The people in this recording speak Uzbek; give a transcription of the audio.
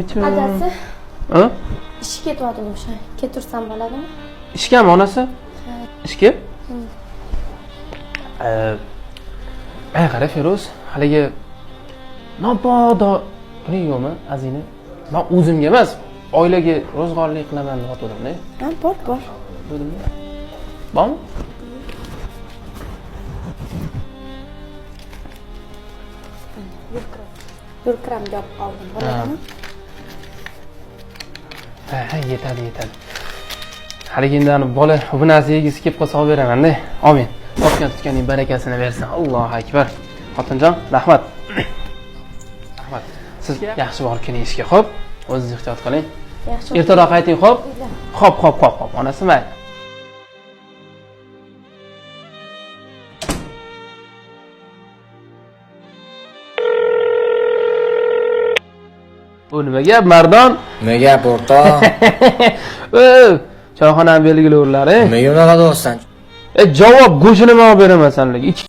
Adasi. Ha? Ishga ketyapti o'sha. Ketursam bo'ladimi? Ishgami onasi? Ha. Ishga? Mana qara Feruz, haligi mabodo nima yo'qmi, azina? Men o'zimga emas, oilaga ro'zg'orlik qilaman deb aytdim-da. Ha, bor. Bo'ldimi? Bormi? Yurkiram deb qoldim. Bo'ladimi? Ha, yetadi. Haligindan bola bu narsa yegisi kelib qolsa olib beraman-da. Amin. Topgan tutganning barakasini bersin. Allohu akbar. Xotinjon, rahmat. Rahmat. Siz yaxshi borib keling ishga, xo'p? O'zingiz ehtiyot qiling. Yaxshi. Ertaroq qayting, xo'p? Xo'p. Onasi mayli. Bu nima gap, Mardon? Nima gap, o'rtoq? Choyxonani belgilovurlar, Nima yo'naladi o'zsan? Javob go'shini men olib beraman senlarga.